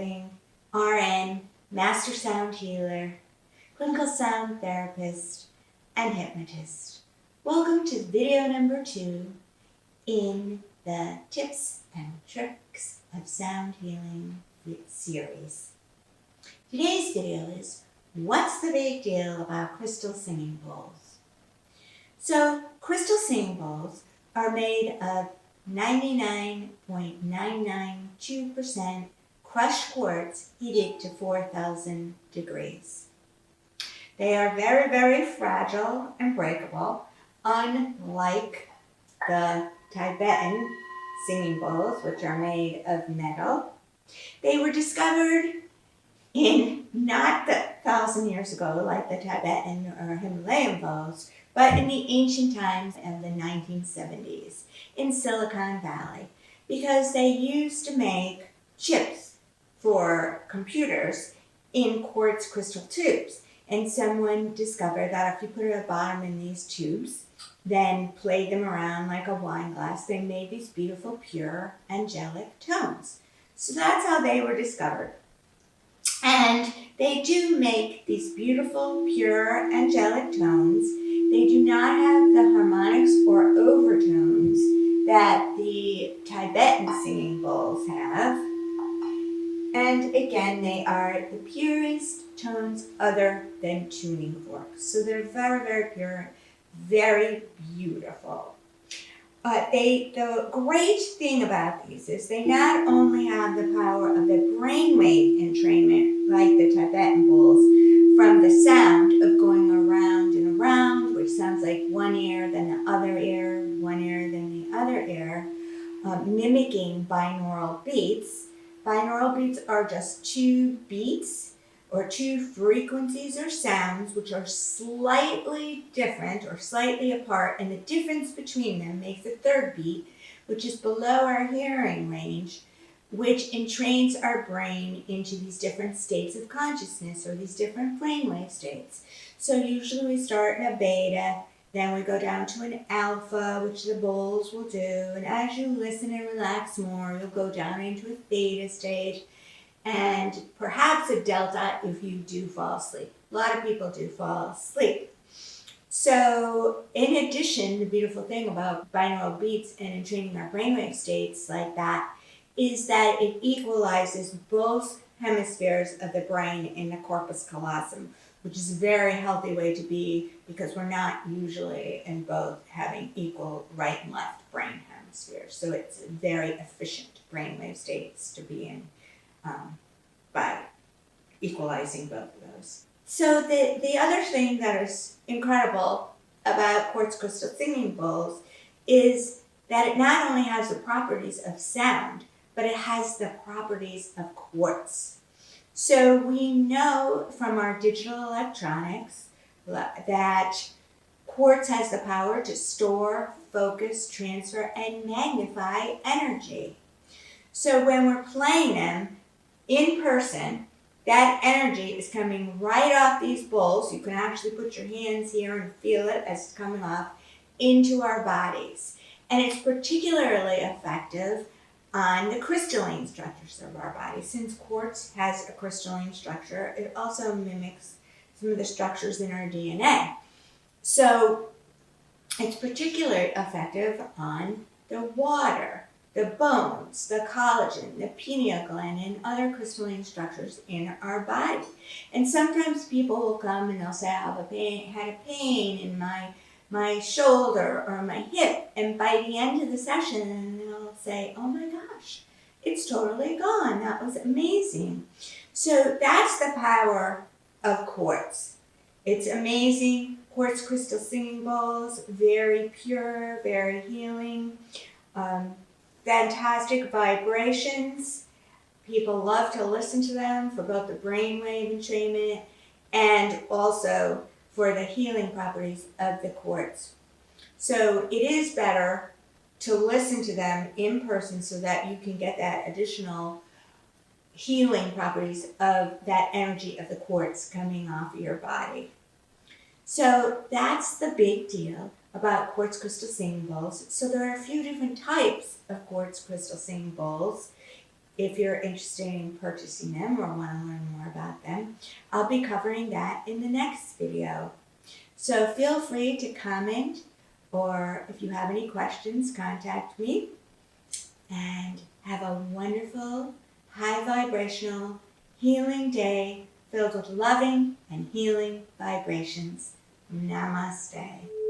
Consulting, RN, Master Sound Healer, Clinical Sound Therapist, and Hypnotist. Welcome to video number 2 in the Tips and Tricks of Sound Healing series. Today's video is, what's the big deal about crystal singing bowls? So, crystal singing bowls are made of 99.992% crushed quartz heated to 4,000 degrees. They are very, very fragile and breakable, unlike the Tibetan singing bowls, which are made of metal. They were discovered in not 1,000 years ago, like the Tibetan or Himalayan bowls, but in the ancient times of the 1970s in Silicon Valley, because they used to make chips for computers in quartz crystal tubes. And someone discovered that if you put a bottom in these tubes, then played them around like a wine glass, they made these beautiful, pure, angelic tones. So that's how they were discovered. And they do make these beautiful, pure, angelic tones. They do not have the harmonics or overtones that the Tibetan singing bowls have. And again, they are the purest tones other than tuning forks. So they're very, very pure, very beautiful. The great thing about these is they not only have the power of the brainwave entrainment, like the Tibetan bowls, from the sound of going around and around, which sounds like one ear, then the other ear, one ear, then the other ear, mimicking binaural beats. Binaural beats are just two beats or two frequencies or sounds which are slightly different or slightly apart, and the difference between them makes a third beat, which is below our hearing range, which entrains our brain into these different states of consciousness or these different brainwave states. So usually we start in a beta, then we go down to an alpha, which the bowls will do, and as you listen and relax more, you'll go down into a theta stage, and perhaps a delta if you do fall asleep. A lot of people do fall asleep. So in addition, the beautiful thing about binaural beats and entraining our brainwave states like that is that it equalizes both hemispheres of the brain in the corpus callosum, which is a very healthy way to be, because we're not usually in both having equal right and left brain hemispheres. So it's very efficient brainwave states to be in by equalizing both of those. So the other thing that is incredible about quartz crystal singing bowls is that it not only has the properties of sound, but it has the properties of quartz. So we know from our digital electronics that quartz has the power to store, focus, transfer, and magnify energy. So when we're playing them in person, that energy is coming right off these bowls. You can actually put your hands here and feel it as it's coming off into our bodies. And it's particularly effective on the crystalline structures of our body. Since quartz has a crystalline structure, it also mimics some of the structures in our DNA. So it's particularly effective on the water, the bones, the collagen, the pineal gland, and other crystalline structures in our body. And sometimes people will come and they'll say, I had a pain in my shoulder or my hip. And by the end of the session, they'll say, oh my gosh, it's totally gone. That was amazing. So that's the power of quartz. It's amazing. Quartz crystal singing bowls, very pure, very healing. Fantastic vibrations. People love to listen to them for both the brainwave entrainment and also for the healing properties of the quartz. So it is better to listen to them in person so that you can get that additional healing properties of that energy of the quartz coming off of your body. So that's the big deal about quartz crystal singing bowls. So there are a few different types of quartz crystal singing bowls. if you're interested in purchasing them or want to learn more about them, I'll be covering that in the next video. So feel free to comment, or if you have any questions, contact me. And have a wonderful, high vibrational, healing day filled with loving and healing vibrations. Namaste.